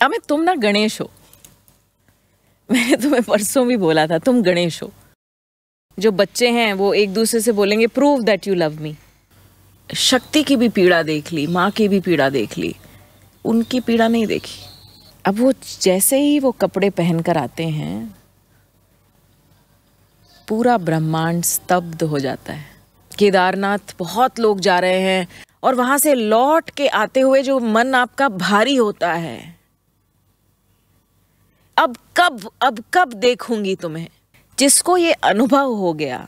अमित, तुम ना गणेश हो। मैंने तुम्हें परसों भी बोला था, तुम गणेश हो। जो बच्चे हैं वो एक दूसरे से बोलेंगे प्रूव दैट यू लव मी। शक्ति की भी पीड़ा देख ली, माँ की भी पीड़ा देख ली, उनकी पीड़ा नहीं देखी। अब वो जैसे ही वो कपड़े पहन कर आते हैं, पूरा ब्रह्मांड स्तब्ध हो जाता है। केदारनाथ बहुत लोग जा रहे हैं और वहां से लौट के आते हुए जो मन आपका भारी होता है, अब कब देखूंगी तुम्हें। जिसको ये अनुभव हो गया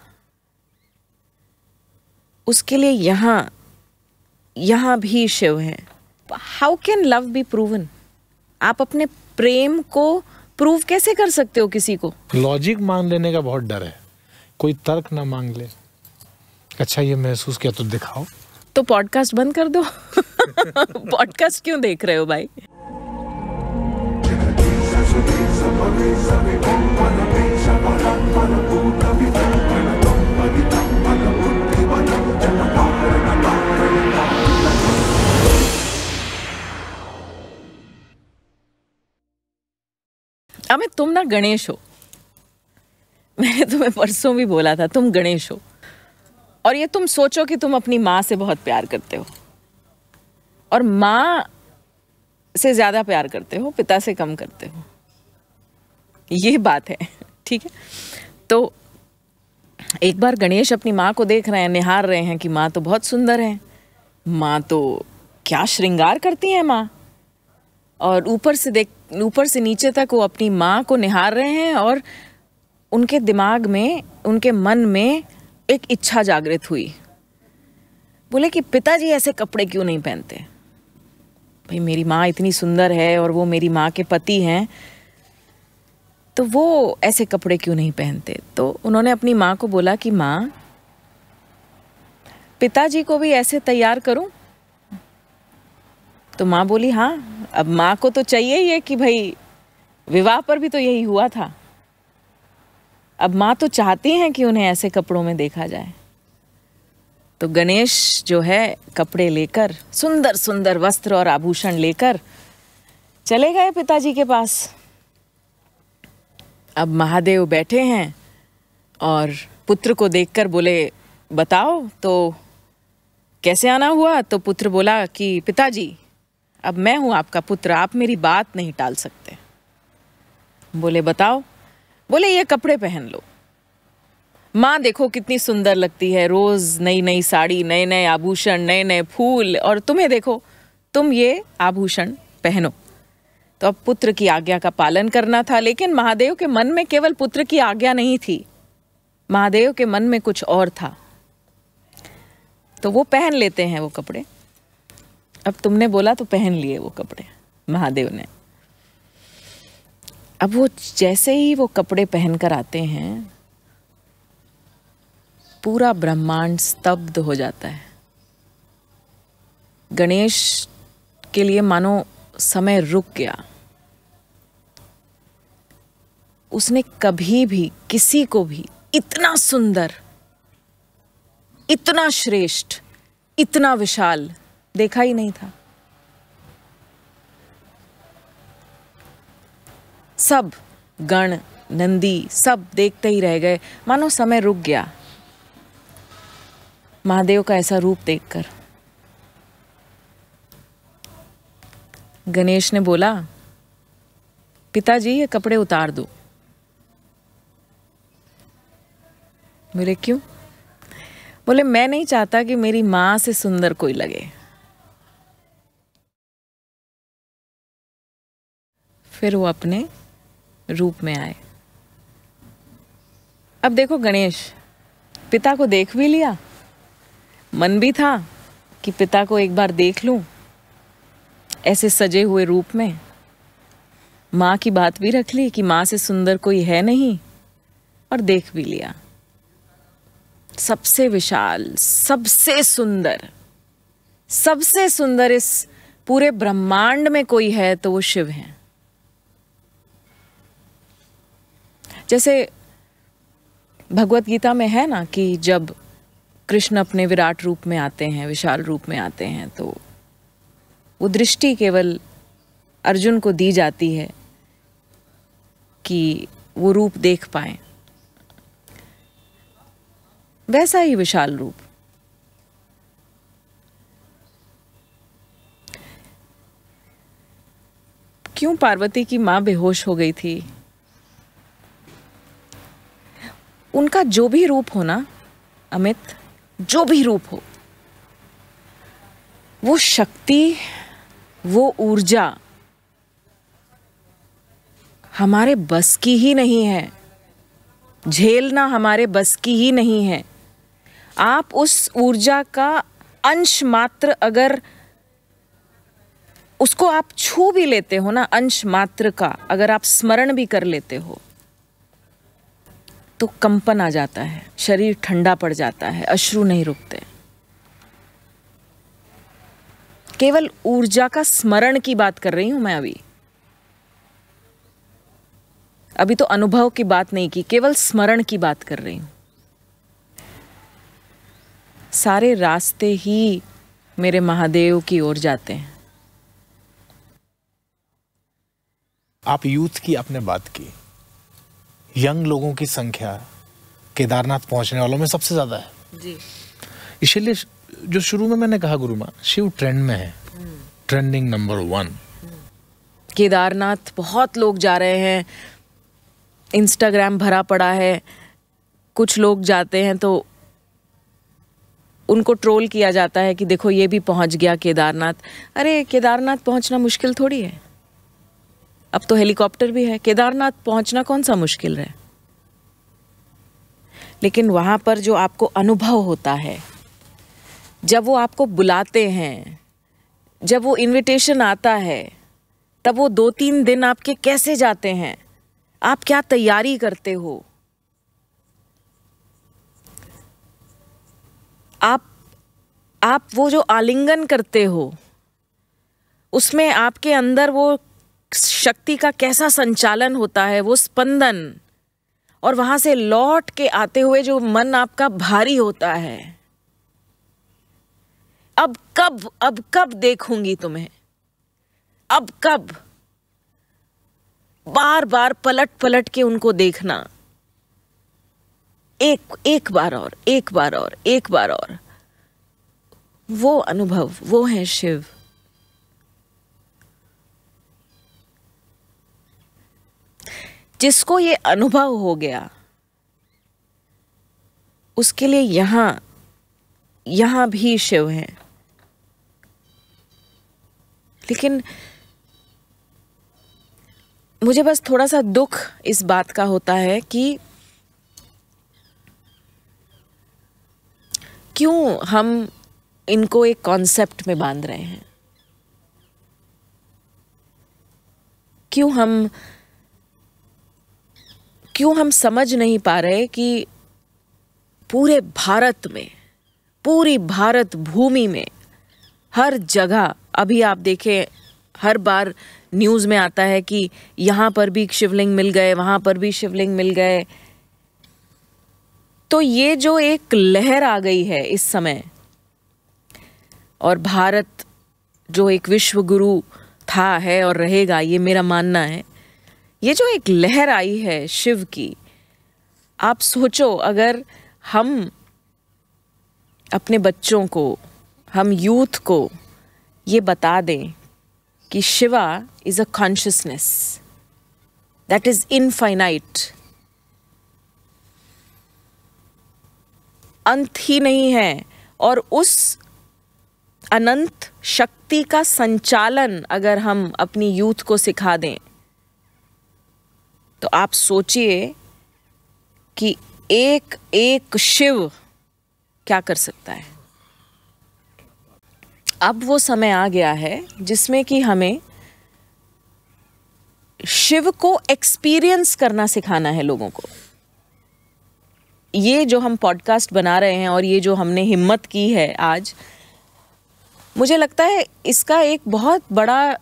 उसके लिए यहां भी शिव है। How can love be proven? आप अपने प्रेम को प्रूव कैसे कर सकते हो किसी को? लॉजिक मांग लेने का बहुत डर है, कोई तर्क ना मांग ले। अच्छा ये महसूस किया तो दिखाओ। तो पॉडकास्ट बंद कर दो। पॉडकास्ट क्यों देख रहे हो भाई? अमित, तुम ना गणेश हो। मैंने तुम्हें परसों भी बोला था, तुम गणेश हो। और ये तुम सोचो कि तुम अपनी माँ से बहुत प्यार करते हो और माँ से ज्यादा प्यार करते हो, पिता से कम करते हो। ये बात है, ठीक है? तो एक बार गणेश अपनी माँ को देख रहे हैं, निहार रहे हैं कि माँ तो बहुत सुंदर है, माँ तो क्या श्रृंगार करती है माँ। और ऊपर से नीचे तक वो अपनी माँ को निहार रहे हैं और उनके दिमाग में, उनके मन में एक इच्छा जागृत हुई। बोले कि पिताजी ऐसे कपड़े क्यों नहीं पहनते? भाई मेरी माँ इतनी सुंदर है और वो मेरी माँ के पति हैं, तो वो ऐसे कपड़े क्यों नहीं पहनते? तो उन्होंने अपनी माँ को बोला कि माँ, पिताजी को भी ऐसे तैयार करूं? तो माँ बोली हाँ। अब माँ को तो चाहिए ही है कि भाई विवाह पर भी तो यही हुआ था। अब माँ तो चाहती हैं कि उन्हें ऐसे कपड़ों में देखा जाए। तो गणेश जो है कपड़े लेकर, सुंदर सुंदर वस्त्र और आभूषण लेकर चले गए पिताजी के पास। अब महादेव बैठे हैं और पुत्र को देखकर बोले बताओ तो कैसे आना हुआ? तो पुत्र बोला कि पिताजी, अब मैं हूं आपका पुत्र, आप मेरी बात नहीं टाल सकते। बोले बताओ? बोले ये कपड़े पहन लो। माँ देखो कितनी सुंदर लगती है, रोज नई नई साड़ी, नए नए आभूषण, नए नए फूल, और तुम्हें देखो, तुम ये आभूषण पहनो। तो अब पुत्र की आज्ञा का पालन करना था, लेकिन महादेव के मन में केवल पुत्र की आज्ञा नहीं थी, महादेव के मन में कुछ और था। तो वो पहन लेते हैं वो कपड़े। अब तुमने बोला तो पहन लिए वो कपड़े महादेव ने। अब वो जैसे ही वो कपड़े पहन कर आते हैं, पूरा ब्रह्मांड स्तब्ध हो जाता है। गणेश के लिए मानो समय रुक गया। उसने कभी भी किसी को भी इतना सुंदर, इतना श्रेष्ठ, इतना विशाल देखा ही नहीं था। सब गण, नंदी सब देखते ही रह गए, मानो समय रुक गया महादेव का ऐसा रूप देखकर। गणेश ने बोला पिताजी ये कपड़े उतार दो। बोले क्यों? बोले मैं नहीं चाहता कि मेरी मां से सुंदर कोई लगे। फिर वो अपने रूप में आए। अब देखो गणेश, पिता को देख भी लिया, मन भी था कि पिता को एक बार देख लूं ऐसे सजे हुए रूप में। माँ की बात भी रख ली कि माँ से सुंदर कोई है नहीं, और देख भी लिया। सबसे विशाल, सबसे सुंदर इस पूरे ब्रह्मांड में कोई है तो वो शिव हैं। जैसे भगवत गीता में है ना कि जब कृष्ण अपने विराट रूप में आते हैं, विशाल रूप में आते हैं, तो वो दृष्टि केवल अर्जुन को दी जाती है कि वो रूप देख पाए, वैसा ही विशाल रूप। क्यों पार्वती की मां बेहोश हो गई थी? उनका जो भी रूप हो ना अमित, जो भी रूप हो, वो शक्ति, वो ऊर्जा हमारे बस की ही नहीं है, झेलना हमारे बस की ही नहीं है। आप उस ऊर्जा का अंश मात्र अगर उसको आप छू भी लेते हो ना, अंश मात्र का अगर आप स्मरण भी कर लेते हो, तो कंपन आ जाता है, शरीर ठंडा पड़ जाता है, अश्रु नहीं रुकते। केवल ऊर्जा का स्मरण की बात कर रही हूं मैं अभी तो अनुभव की बात नहीं की, केवल स्मरण की बात कर रही हूं। सारे रास्ते ही मेरे महादेव की ओर जाते हैं। आप यूथ की आपने बात की, यंग लोगों की संख्या केदारनाथ पहुंचने वालों में सबसे ज्यादा है जी। इसलिए जो शुरू में मैंने कहा गुरु माँ, शिव ट्रेंड में है, ट्रेंडिंग नंबर 1। केदारनाथ बहुत लोग जा रहे हैं, इंस्टाग्राम भरा पड़ा है। कुछ लोग जाते हैं तो उनको ट्रोल किया जाता है कि देखो ये भी पहुंच गया केदारनाथ। अरे केदारनाथ पहुंचना मुश्किल थोड़ी है, अब तो हेलीकॉप्टर भी है। केदारनाथ पहुंचना कौन सा मुश्किल है? लेकिन वहां पर जो आपको अनुभव होता है, जब वो आपको बुलाते हैं, जब वो इनविटेशन आता है, तब वो 2-3 दिन आपके कैसे जाते हैं, आप क्या तैयारी करते हो, आप वो जो आलिंगन करते हो, उसमें आपके अंदर वो शक्ति का कैसा संचालन होता है, वो स्पंदन, और वहां से लौट के आते हुए जो मन आपका भारी होता है। अब कब देखूंगी तुम्हें, अब कब, बार बार पलट पलट के उनको देखना, एक बार और, एक बार और, एक बार और। वो अनुभव, वो है शिव। जिसको ये अनुभव हो गया, उसके लिए यहां भी शिव है। लेकिन मुझे बस थोड़ा सा दुख इस बात का होता है कि क्यों हम इनको एक कॉन्सेप्ट में बांध रहे हैं, क्यों हम समझ नहीं पा रहे कि पूरे भारत में, पूरी भारत भूमि में, हर जगह, अभी आप देखें हर बार न्यूज़ में आता है कि यहाँ पर भी शिवलिंग मिल गए, वहाँ पर भी शिवलिंग मिल गए। तो ये जो एक लहर आ गई है इस समय, और भारत जो एक विश्व गुरु था, है और रहेगा, ये मेरा मानना है। ये जो एक लहर आई है शिव की, आप सोचो अगर हम अपने बच्चों को, हम यूथ को ये बता दें कि Shiva is a consciousness that is infinite, अंत ही नहीं है, और उस अनंत शक्ति का संचालन अगर हम अपनी यूथ को सिखा दें, तो आप सोचिए कि एक एक शिव क्या कर सकता है। अब वो समय आ गया है जिसमें कि हमें शिव को एक्सपीरियंस करना सिखाना है लोगों को। ये जो हम पॉडकास्ट बना रहे हैं और ये जो हमने हिम्मत की है आज, मुझे लगता है इसका एक बहुत बड़ा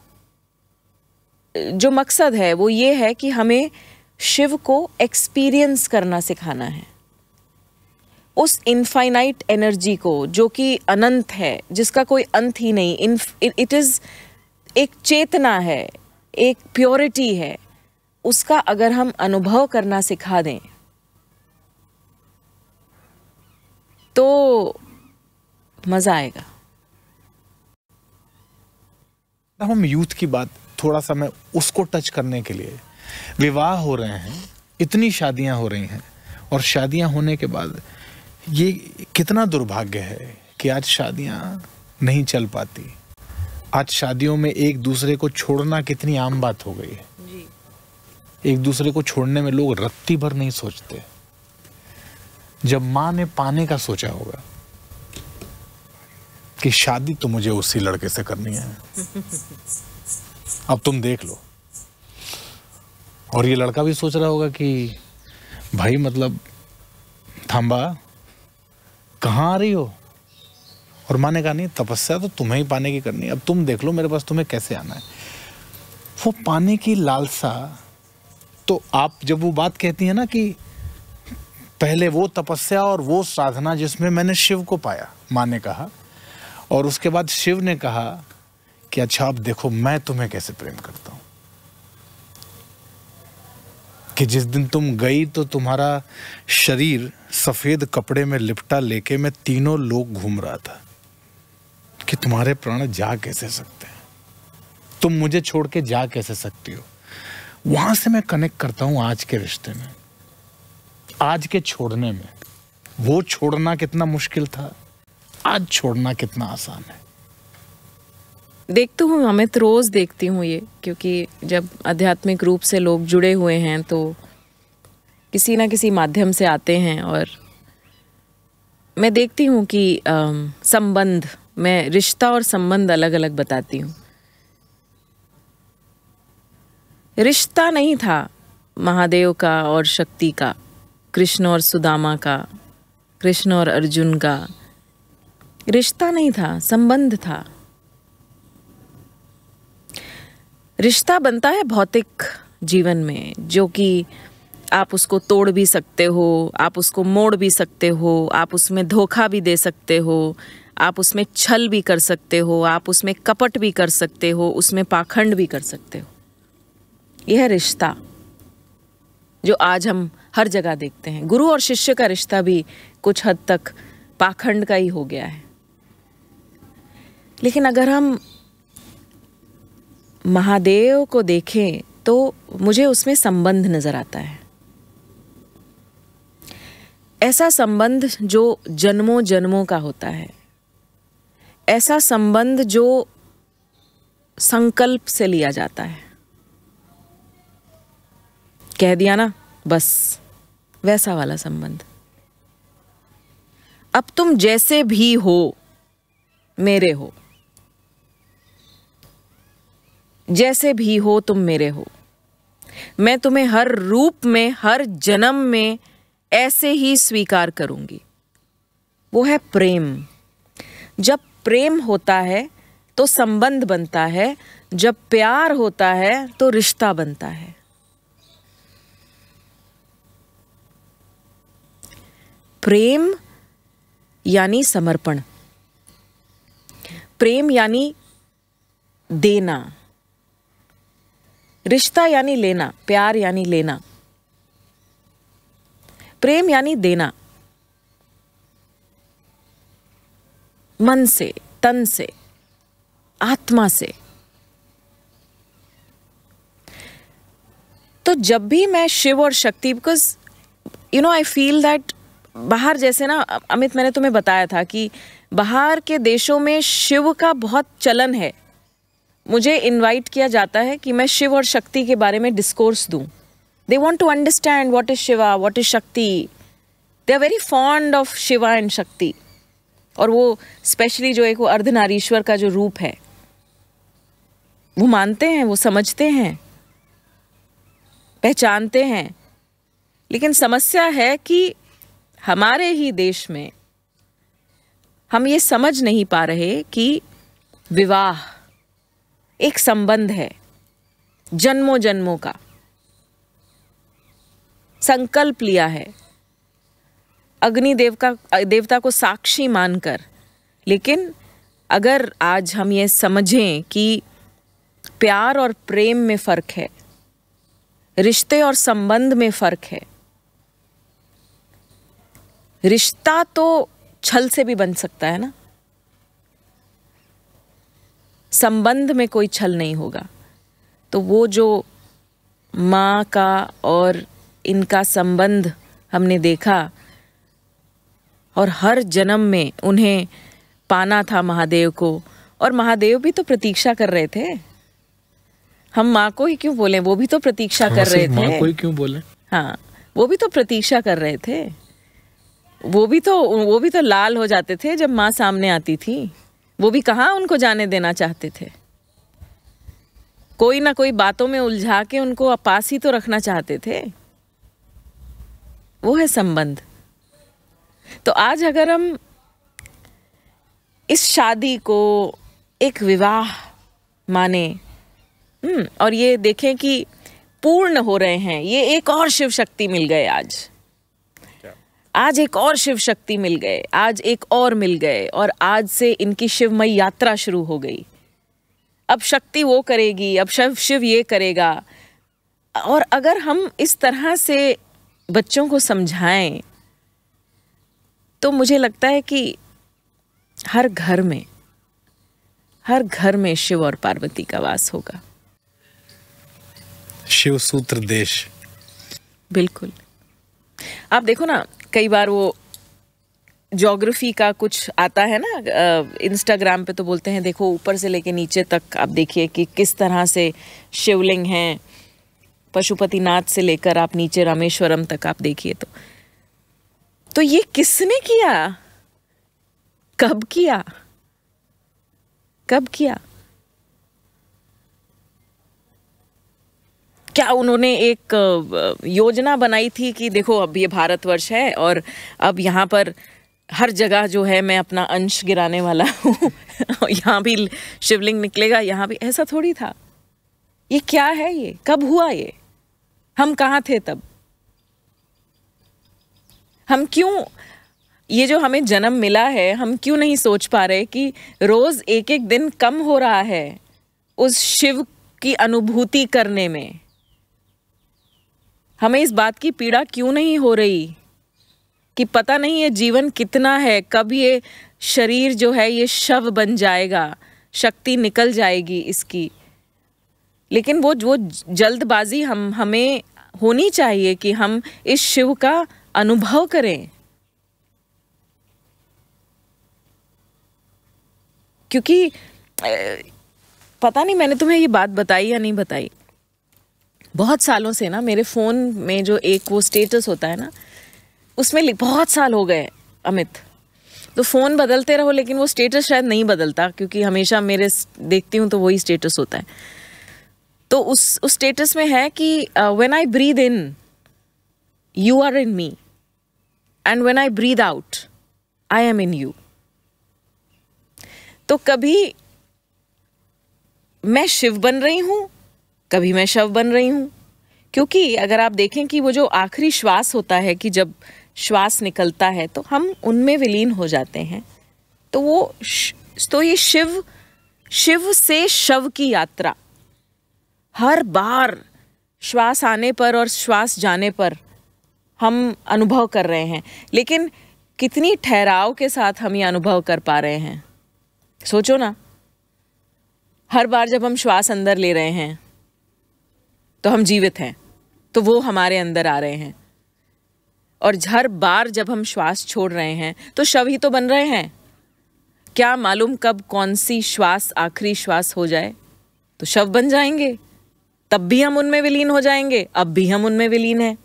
जो मकसद है वो ये है कि हमें शिव को एक्सपीरियंस करना सिखाना है। उस इनफाइनाइट एनर्जी को जो कि अनंत है, जिसका कोई अंत ही नहीं, इट इज एक चेतना है, एक प्योरिटी है, उसका अगर हम अनुभव करना सिखा दें तो मजा आएगा। हम यूथ की बात थोड़ा सा मैं उसको टच करने के लिए, विवाह हो रहे हैं, इतनी शादियां हो रही हैं, और शादियां होने के बाद ये कितना दुर्भाग्य है कि आज शादियां नहीं चल पाती। आज शादियों में एक दूसरे को छोड़ना कितनी आम बात हो गई है जी। एक दूसरे को छोड़ने में लोग रत्ती भर नहीं सोचते। जब माँ ने पाने का सोचा होगा कि शादी तो मुझे उसी लड़के से करनी है, अब तुम देख लो। और ये लड़का भी सोच रहा होगा कि भाई मतलब थांबा, कहाँ आ रही हो? और माँ ने कहा नहीं, तपस्या तो तुम्हें ही पाने की करनी है, अब तुम देख लो मेरे पास तुम्हें कैसे आना है। वो पाने की लालसा, तो आप जब वो बात कहती है ना कि पहले वो तपस्या और वो साधना जिसमें मैंने शिव को पाया, माँ ने कहा, और उसके बाद शिव ने कहा कि अच्छा अब देखो मैं तुम्हें कैसे प्रेम करता हूं, कि जिस दिन तुम गई तो तुम्हारा शरीर सफेद कपड़े में लिपटा लेके मैं तीनों लोग घूम रहा था कि तुम्हारे प्राण जा कैसे सकते हैं, तुम मुझे छोड़ के जा कैसे सकती हो। वहां से मैं कनेक्ट करता हूं आज के रिश्ते में, आज के छोड़ने में। वो छोड़ना कितना मुश्किल था, आज छोड़ना कितना आसान है। देखती हूँ अमित, रोज देखती हूँ ये, क्योंकि जब आध्यात्मिक रूप से लोग जुड़े हुए हैं तो किसी ना किसी माध्यम से आते हैं, और मैं देखती हूँ कि संबंध, मैं रिश्ता और संबंध अलग अलग बताती हूँ। रिश्ता नहीं था महादेव का और शक्ति का, कृष्ण और सुदामा का, कृष्ण और अर्जुन का। रिश्ता नहीं था, संबंध था। रिश्ता बनता है भौतिक जीवन में, जो कि आप उसको तोड़ भी सकते हो, आप उसको मोड़ भी सकते हो, आप उसमें धोखा भी दे सकते हो, आप उसमें छल भी कर सकते हो, आप उसमें कपट भी कर सकते हो, उसमें पाखंड भी कर सकते हो। यह रिश्ता जो आज हम हर जगह देखते हैं। गुरु और शिष्य का रिश्ता भी कुछ हद तक पाखंड का ही हो गया है। लेकिन अगर हम महादेव को देखें तो मुझे उसमें संबंध नजर आता है। ऐसा संबंध जो जन्मों जन्मों का होता है, ऐसा संबंध जो संकल्प से लिया जाता है। कह दिया ना बस, वैसा वाला संबंध। अब तुम जैसे भी हो मेरे हो, जैसे भी हो तुम मेरे हो। मैं तुम्हें हर रूप में, हर जन्म में ऐसे ही स्वीकार करूंगी। वो है प्रेम। जब प्रेम होता है तो संबंध बनता है, जब प्यार होता है तो रिश्ता बनता है। प्रेम यानी समर्पण, प्रेम यानी देना, रिश्ता यानी लेना, प्यार यानी लेना, प्रेम यानी देना, मन से, तन से, आत्मा से। तो जब भी मैं शिव और शक्ति, बिकॉज आई फील दैट बाहर, जैसे ना अमित, मैंने तुम्हें बताया था कि बाहर के देशों में शिव का बहुत चलन है। मुझे इनवाइट किया जाता है कि मैं शिव और शक्ति के बारे में डिस्कोर्स दूं। They want to understand what is Shiva, what is Shakti. They are very fond of Shiva and Shakti. और वो स्पेशली जो एक वो अर्धनारीश्वर का जो रूप है, वो मानते हैं, वो समझते हैं, पहचानते हैं। लेकिन समस्या है कि हमारे ही देश में हम ये समझ नहीं पा रहे कि विवाह एक संबंध है, जन्मों जन्मों का संकल्प लिया है अग्नि देवता को साक्षी मानकर। लेकिन अगर आज हम ये समझें कि प्यार और प्रेम में फर्क है, रिश्ते और संबंध में फर्क है। रिश्ता तो छल से भी बन सकता है ना, संबंध में कोई छल नहीं होगा। तो वो जो माँ का और इनका संबंध हमने देखा, और हर जन्म में उन्हें पाना था महादेव को, और महादेव भी तो प्रतीक्षा कर रहे थे। हम माँ को ही क्यों बोले, वो भी तो प्रतीक्षा कर रहे थे। माँ को ही क्यों बोले? हाँ, वो भी तो प्रतीक्षा कर रहे थे। वो भी तो लाल हो जाते थे जब माँ सामने आती थी। वो भी कहाँ उनको जाने देना चाहते थे, कोई ना कोई बातों में उलझा के उनको पास ही तो रखना चाहते थे। वो है संबंध। तो आज अगर हम इस शादी को एक विवाह माने और ये देखें कि पूर्ण हो रहे हैं, ये एक और शिव शक्ति मिल गए आज एक और शिव शक्ति मिल गए, आज एक और मिल गए, और आज से इनकी शिवमयी यात्रा शुरू हो गई। अब शक्ति वो करेगी, अब शिव ये करेगा। और अगर हम इस तरह से बच्चों को समझाएं तो मुझे लगता है कि हर घर में शिव और पार्वती का वास होगा। शिव सूत्र देश। बिल्कुल। आप देखो ना, कई बार वो ज्योग्राफी का कुछ आता है ना, इंस्टाग्राम पे तो बोलते हैं देखो ऊपर से लेके नीचे तक आप देखिए कि किस तरह से शिवलिंग हैं, पशुपतिनाथ से लेकर आप नीचे रामेश्वरम तक आप देखिए। तो ये किसने किया, कब किया? क्या उन्होंने एक योजना बनाई थी कि देखो अब ये भारतवर्ष है और अब यहाँ पर हर जगह जो है मैं अपना अंश गिराने वाला हूँ यहाँ भी शिवलिंग निकलेगा, यहाँ भी? ऐसा थोड़ी था। ये क्या है, ये कब हुआ, ये हम कहाँ थे तब? हम क्यों, ये जो हमें जन्म मिला है, हम क्यों नहीं सोच पा रहे कि रोज एक एक दिन कम हो रहा है उस शिव की अनुभूति करने में? हमें इस बात की पीड़ा क्यों नहीं हो रही कि पता नहीं ये जीवन कितना है, कब ये शरीर जो है ये शव बन जाएगा, शक्ति निकल जाएगी इसकी। लेकिन वो जल्दबाजी हमें होनी चाहिए कि हम इस शिव का अनुभव करें। क्योंकि पता नहीं मैंने तुम्हें ये बात बताई या नहीं बताई, बहुत सालों से ना मेरे फ़ोन में जो एक वो स्टेटस होता है ना, उसमें बहुत साल हो गए अमित, तो फ़ोन बदलते रहो लेकिन वो स्टेटस शायद नहीं बदलता, क्योंकि हमेशा मेरे देखती हूँ तो वही स्टेटस होता है। तो उस स्टेटस में है कि when I breathe in you are in me, and when I breathe out I am in you. तो कभी मैं शिव बन रही हूँ, कभी मैं शव बन रही हूँ। क्योंकि अगर आप देखें कि वो जो आखिरी श्वास होता है, कि जब श्वास निकलता है तो हम उनमें विलीन हो जाते हैं। तो ये शिव से शव की यात्रा हर बार श्वास आने पर और श्वास जाने पर हम अनुभव कर रहे हैं। लेकिन कितनी ठहराव के साथ हम ये अनुभव कर पा रहे हैं, सोचो ना। हर बार जब हम श्वास अंदर ले रहे हैं तो हम जीवित हैं, तो वो हमारे अंदर आ रहे हैं। और हर बार जब हम श्वास छोड़ रहे हैं तो शव ही तो बन रहे हैं। क्या मालूम कब कौन सी श्वास आखिरी श्वास हो जाए तो शव बन जाएंगे, तब भी हम उनमें विलीन हो जाएंगे। अब भी हम उनमें विलीन हैं।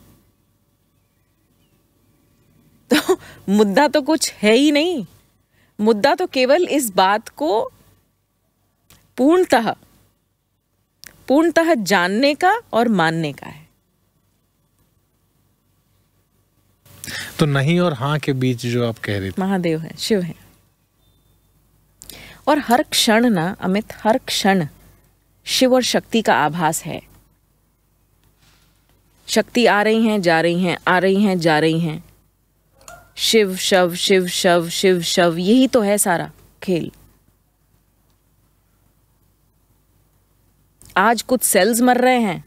तो मुद्दा तो कुछ है ही नहीं, मुद्दा तो केवल इस बात को पूर्णतः जानने का और मानने का है। तो नहीं और हाँ के बीच जो आप कह रहे थे, महादेव है, शिव है। और हर क्षण ना अमित, हर क्षण शिव और शक्ति का आभास है। शक्ति आ रही हैं, जा रही हैं, आ रही हैं, जा रही हैं। शिव शव, शिव शव, शिव शव, यही तो है सारा खेल। आज कुछ सेल्स मर रहे हैं,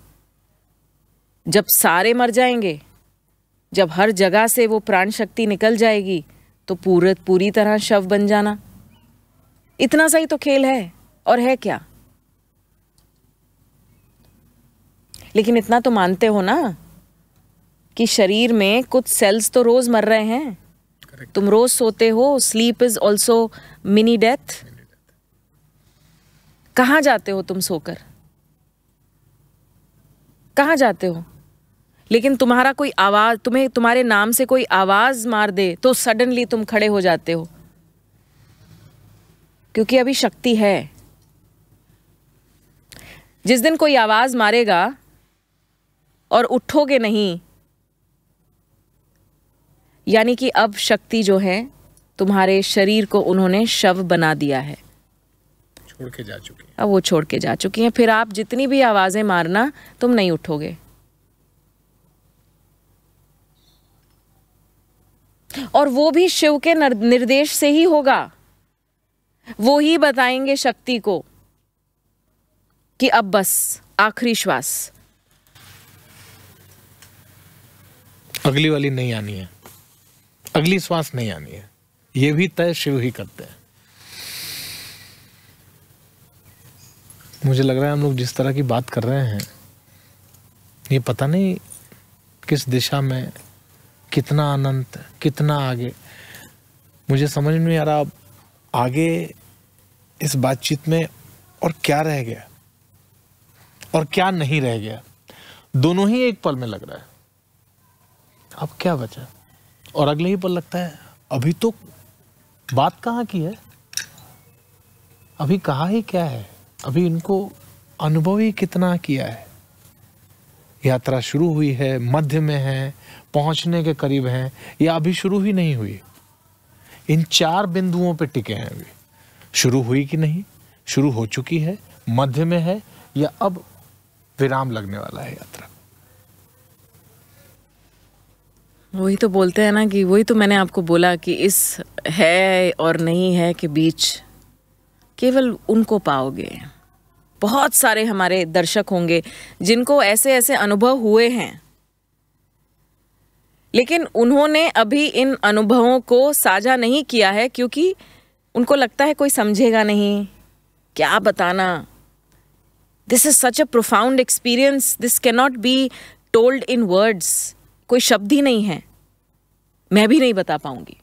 जब सारे मर जाएंगे, जब हर जगह से वो प्राण शक्ति निकल जाएगी, तो पूरी तरह शव बन जाना। इतना सा ही तो खेल है, और है क्या? लेकिन इतना तो मानते हो ना कि शरीर में कुछ सेल्स तो रोज मर रहे हैं। तुम रोज सोते हो, sleep is also mini death. कहाँ जाते हो तुम सोकर? कहाँ जाते हो? लेकिन तुम्हारा कोई आवाज, तुम्हारे नाम से कोई आवाज मार दे तो सडनली तुम खड़े हो जाते हो, क्योंकि अभी शक्ति है। जिस दिन कोई आवाज मारेगा और उठोगे नहीं, यानी कि अब शक्ति जो है तुम्हारे शरीर को उन्होंने शव बना दिया है, छोड़ के जा चुकी है। अब वो छोड़ के जा चुकी हैं। फिर आप जितनी भी आवाजें मारना, तुम नहीं उठोगे। और वो भी शिव के निर्देश से ही होगा। वो ही बताएंगे शक्ति को कि अब बस आखिरी श्वास, अगली वाली नहीं आनी है, अगली श्वास नहीं आनी है। ये भी तय शिव ही करते हैं। मुझे लग रहा है हम लोग जिस तरह की बात कर रहे हैं, ये पता नहीं किस दिशा में, कितना अनंत, कितना आगे। मुझे समझ में नहीं आ रहा अब आगे इस बातचीत में और क्या रह गया और क्या नहीं रह गया। दोनों ही एक पल में लग रहा है। अब क्या बचा? और अगले ही पल लगता है अभी तो बात कहाँ की है, अभी कहा ही क्या है, अभी इनको अनुभव ही कितना किया है। यात्रा शुरू हुई है, मध्य में है, पहुंचने के करीब है, या अभी शुरू ही नहीं हुई। इन 4 बिंदुओं पे टिके हैं अभी। शुरू हुई कि नहीं, शुरू हो चुकी है, मध्य में है, या अब विराम लगने वाला है यात्रा। वही तो बोलते हैं ना कि वही तो मैंने आपको बोला कि इस है और नहीं है के बीच केवल उनको पाओगे। बहुत सारे हमारे दर्शक होंगे जिनको ऐसे ऐसे अनुभव हुए हैं, लेकिन उन्होंने अभी इन अनुभवों को साझा नहीं किया है, क्योंकि उनको लगता है कोई समझेगा नहीं, क्या बताना। This is such a profound experience, this can not be told in words. कोई शब्द ही नहीं है, मैं भी नहीं बता पाऊंगी,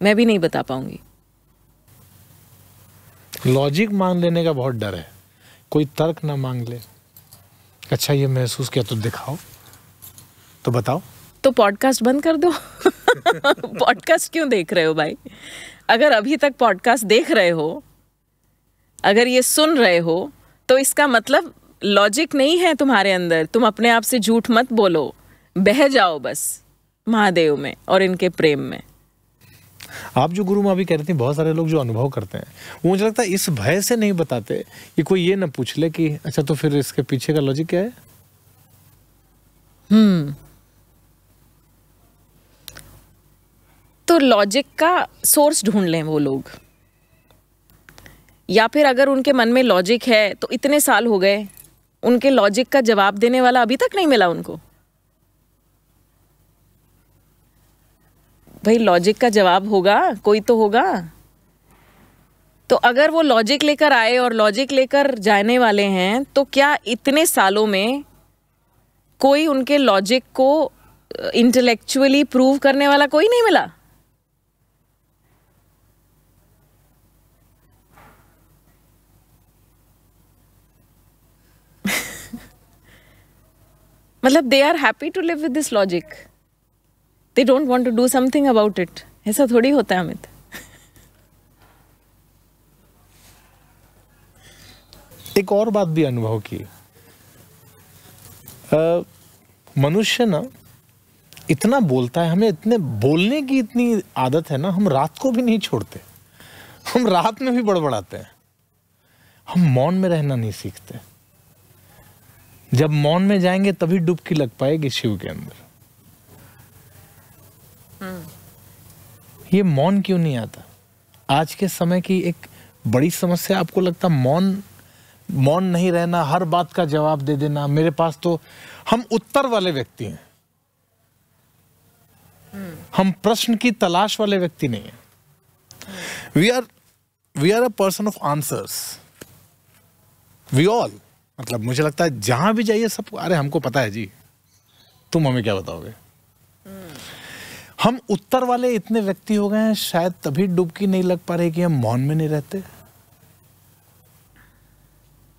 मैं भी नहीं बता पाऊंगी। लॉजिक मांग लेने का बहुत डर है, कोई तर्क ना मांग ले। अच्छा ये महसूस किया तो दिखाओ, तो बताओ। तो पॉडकास्ट बंद कर दो। पॉडकास्ट क्यों देख रहे हो भाई? अगर अभी तक पॉडकास्ट देख रहे हो, अगर ये सुन रहे हो, तो इसका मतलब लॉजिक नहीं है तुम्हारे अंदर। तुम अपने आप से झूठ मत बोलो, बह जाओ बस महादेव में और इनके प्रेम में। आप जो गुरु माँ भी कह रही थी, बहुत सारे लोग जो अनुभव करते हैं, वो मुझे लगता है इस भय से नहीं बताते कि कोई ये ना पूछ ले कि अच्छा तो फिर इसके पीछे का लॉजिक क्या है। तो लॉजिक का सोर्स ढूंढ लें वो लोग, या फिर अगर उनके मन में लॉजिक है तो इतने साल हो गए, उनके लॉजिक का जवाब देने वाला अभी तक नहीं मिला उनको। भाई लॉजिक का जवाब होगा, कोई तो होगा। तो अगर वो लॉजिक लेकर आए और लॉजिक लेकर जाने वाले हैं, तो क्या इतने सालों में कोई उनके लॉजिक को इंटेलेक्चुअली प्रूव करने वाला कोई नहीं मिला? मतलब they are happy to live with this logic, they don't want to do something about it. ऐसा थोड़ी होता है अमित। एक और बात भी अनुभव की, मनुष्य ना इतना बोलता है, हमें इतने बोलने की इतनी आदत है ना, हम रात को भी नहीं छोड़ते, हम रात में भी बड़बड़ाते हैं, हम मौन में रहना नहीं सीखते। जब मौन में जाएंगे तभी डुबकी लग पाएगी शिव के अंदर। ये मौन क्यों नहीं आता? आज के समय की एक बड़ी समस्या आपको लगता मौन मौन नहीं रहना, हर बात का जवाब दे देना। मेरे पास तो, हम उत्तर वाले व्यक्ति हैं, हम प्रश्न की तलाश वाले व्यक्ति नहीं हैं। We are a person of answers, we all. मतलब मुझे लगता है जहां भी जाइए सब, अरे हमको पता है जी, तुम हमें क्या बताओगे। हम उत्तर वाले इतने व्यक्ति हो गए हैं, शायद तभी डुबकी नहीं लग पा रही कि हम मौन में नहीं रहते।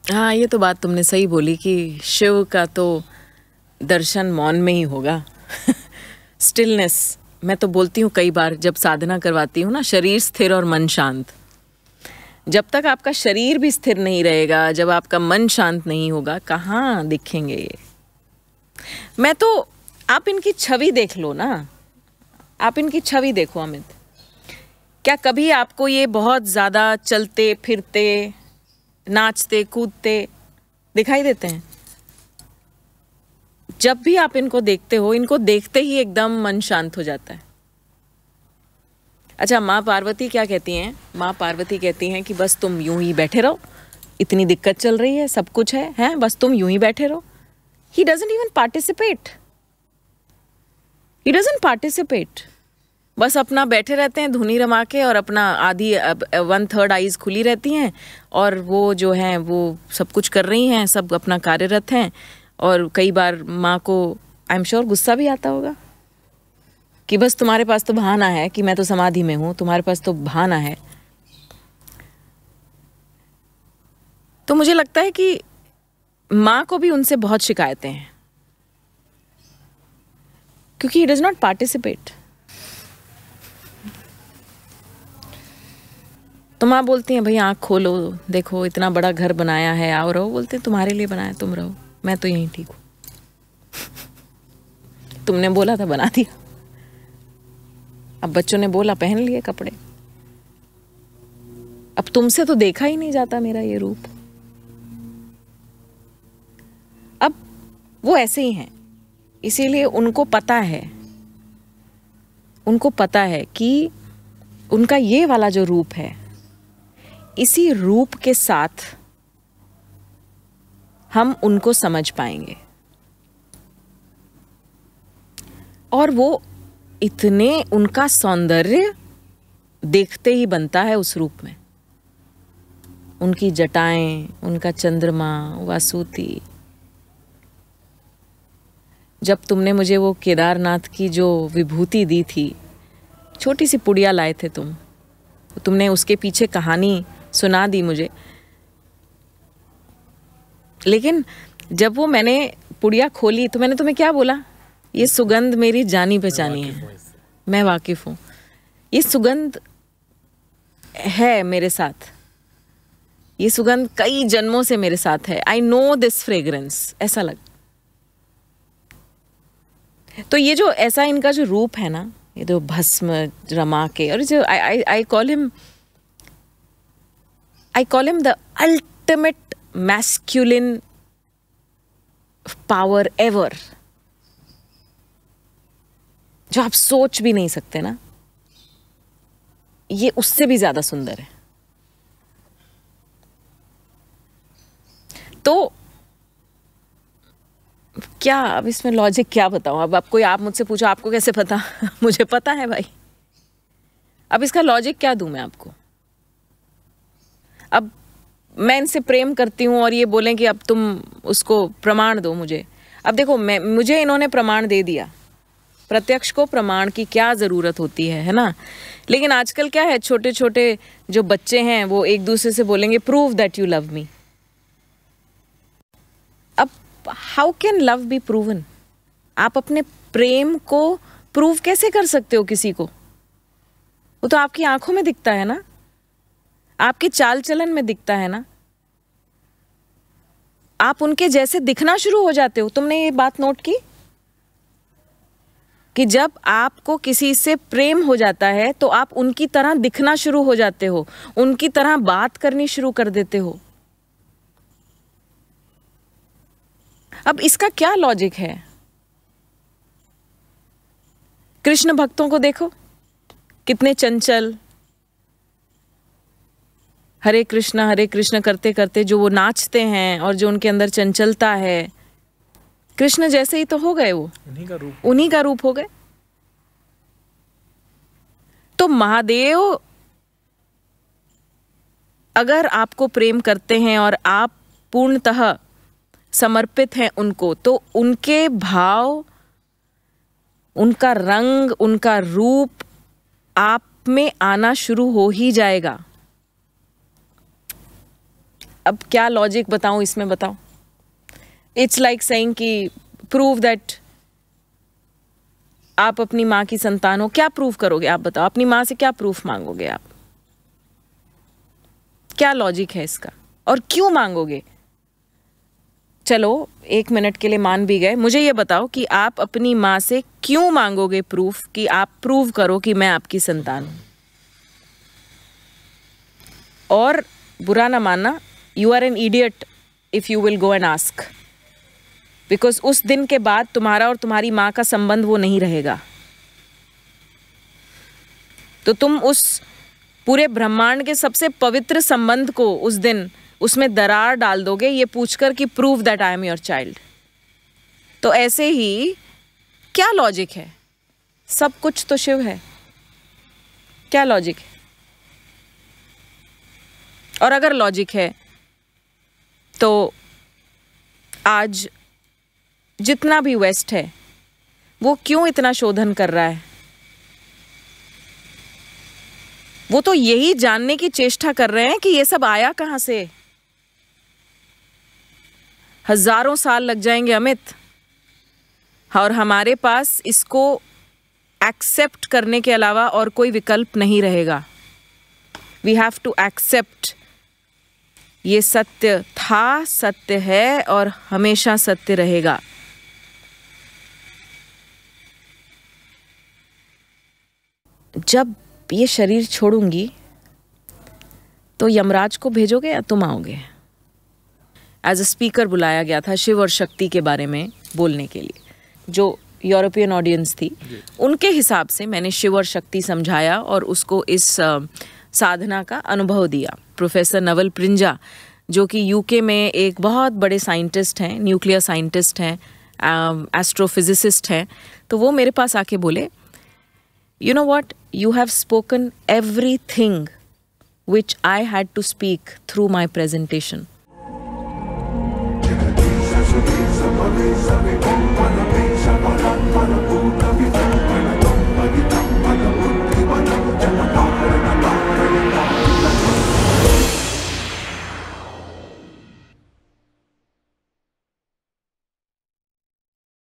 हाँ, ये तो बात तुमने सही बोली कि शिव का तो दर्शन मौन में ही होगा। स्टिलनेस, मैं तो बोलती हूँ कई बार जब साधना करवाती हूँ ना, शरीर स्थिर और मन शांत। जब तक आपका शरीर भी स्थिर नहीं रहेगा, जब आपका मन शांत नहीं होगा, कहाँ दिखेंगे ये। मैं तो, आप इनकी छवि देख लो ना, आप इनकी छवि देखो अमित। क्या कभी आपको ये बहुत ज़्यादा चलते फिरते, नाचते कूदते दिखाई देते हैं? जब भी आप इनको देखते हो, इनको देखते ही एकदम मन शांत हो जाता है। अच्छा, माँ पार्वती क्या कहती हैं? माँ पार्वती कहती हैं कि बस तुम यूं ही बैठे रहो, इतनी दिक्कत चल रही है, सब कुछ है, बस तुम यूं ही बैठे रहो। He doesn't even participate, he doesn't participate. बस अपना बैठे रहते हैं धुनी रमा के, और अपना आधी 1/3 आईज खुली रहती हैं, और वो जो हैं वो सब कुछ कर रही हैं, सब अपना कार्यरत हैं। और कई बार माँ को आई एम श्योर गुस्सा भी आता होगा कि बस तुम्हारे पास तो बहाना है कि मैं तो समाधि में हूँ, तुम्हारे पास तो बहाना है। तो मुझे लगता है कि माँ को भी उनसे बहुत शिकायतें हैं, क्योंकि ही डज नॉट पार्टिसिपेट। तो माँ बोलती हैं भाई आँख खोलो, देखो इतना बड़ा घर बनाया है, आओ रहो। बोलते हैं तुम्हारे लिए बनाया, तुम रहो, मैं तो यहीं ठीक हूँ। तुमने बोला था बना दिया, अब बच्चों ने बोला पहन लिए कपड़े। अब तुमसे तो देखा ही नहीं जाता मेरा ये रूप। अब वो ऐसे ही हैं, इसीलिए उनको पता है, उनको पता है कि उनका ये वाला जो रूप है, इसी रूप के साथ हम उनको समझ पाएंगे। और वो इतने, उनका सौंदर्य देखते ही बनता है उस रूप में। उनकी जटाएं, उनका चंद्रमा, वासुति। जब तुमने मुझे वो केदारनाथ की जो विभूति दी थी, छोटी सी पुड़िया लाए थे तुमने उसके पीछे कहानी सुना दी मुझे। लेकिन जब वो मैंने पुड़िया खोली तो मैंने तुम्हें क्या बोला? ये सुगंध मेरी जानी पहचानी है, मैं वाकिफ हूँ, ये सुगंध है मेरे साथ, ये सुगंध कई जन्मों से मेरे साथ है। आई नो दिस फ्रेग्रेंस, ऐसा लग। तो ये जो ऐसा इनका जो रूप है ना, ये जो भस्म रमा के, और जो I call him the ultimate masculine power ever, जो आप सोच भी नहीं सकते ना, ये उससे भी ज्यादा सुंदर है। तो क्या अब इसमें लॉजिक क्या बताऊं? अब कोई आप मुझसे पूछो आपको कैसे पता? मुझे पता है भाई। अब इसका लॉजिक क्या दूं मैं आपको? अब मैं इनसे प्रेम करती हूं और ये बोलें कि अब तुम उसको प्रमाण दो मुझे। अब देखो, मुझे इन्होंने प्रमाण दे दिया, प्रत्यक्ष को प्रमाण की क्या ज़रूरत होती है ना? लेकिन आजकल क्या है, छोटे छोटे जो बच्चे हैं वो एक दूसरे से बोलेंगे prove that you love me. अब how can love be proven? आप अपने प्रेम को प्रूव कैसे कर सकते हो किसी को? वो तो आपकी आंखों में दिखता है ना, आपके चाल चलन में दिखता है ना, आप उनके जैसे दिखना शुरू हो जाते हो। तुमने ये बात नोट की कि जब आपको किसी से प्रेम हो जाता है तो आप उनकी तरह दिखना शुरू हो जाते हो, उनकी तरह बात करनी शुरू कर देते हो। अब इसका क्या लॉजिक है? कृष्ण भक्तों को देखो, कितने चंचल, हरे कृष्ण करते करते जो वो नाचते हैं और जो उनके अंदर चंचलता है, कृष्ण जैसे ही तो हो गए, वो उन्हीं का रूप हो गए। तो महादेव अगर आपको प्रेम करते हैं और आप पूर्णतः समर्पित हैं उनको, तो उनके भाव, उनका रंग, उनका रूप आप में आना शुरू हो ही जाएगा। अब क्या लॉजिक बताऊं इसमें, बताओ। इट्स लाइक सेइंग कि प्रूव दैट आप अपनी माँ की संतान हो। क्या प्रूव करोगे आप, बताओ। अपनी माँ से क्या प्रूफ मांगोगे आप? क्या लॉजिक है इसका, और क्यों मांगोगे? चलो 1 मिनट के लिए मान भी गए, मुझे ये बताओ कि आप अपनी माँ से क्यों मांगोगे प्रूफ, कि आप प्रूव करो कि मैं आपकी संतान हूं। और बुरा ना मानना, you are an idiot if you will go and ask, because उस दिन के बाद तुम्हारा और तुम्हारी माँ का संबंध वो नहीं रहेगा। तो तुम उस पूरे ब्रह्मांड के सबसे पवित्र संबंध को उस दिन उसमें दरार डाल दोगे, ये पूछकर कि prove that I am your child. तो ऐसे ही क्या लॉजिक है? सब कुछ तो शिव है, क्या लॉजिक है? और अगर लॉजिक है तो आज जितना भी वेस्ट है वो क्यों इतना शोधन कर रहा है? वो तो यही जानने की चेष्टा कर रहे हैं कि ये सब आया कहां से। हजारों साल लग जाएंगे अमित, और हमारे पास इसको एक्सेप्ट करने के अलावा और कोई विकल्प नहीं रहेगा। वी हैव टू एक्सेप्ट, ये सत्य था, सत्य है और हमेशा सत्य रहेगा। जब ये शरीर छोड़ूंगी तो यमराज को भेजोगे या तुम आओगे? एज अ स्पीकर बुलाया गया था शिव और शक्ति के बारे में बोलने के लिए। जो यूरोपियन ऑडियंस थी उनके हिसाब से मैंने शिव और शक्ति समझाया और उसको इस साधना का अनुभव दिया। प्रोफेसर नवल प्रिंजा, जो कि यूके में एक बहुत बड़े साइंटिस्ट हैं, न्यूक्लियर साइंटिस्ट हैं, एस्ट्रोफिजिसिस्ट हैं, तो वो मेरे पास आके बोले, you know what, you have spoken everything which I had to speak through my presentation.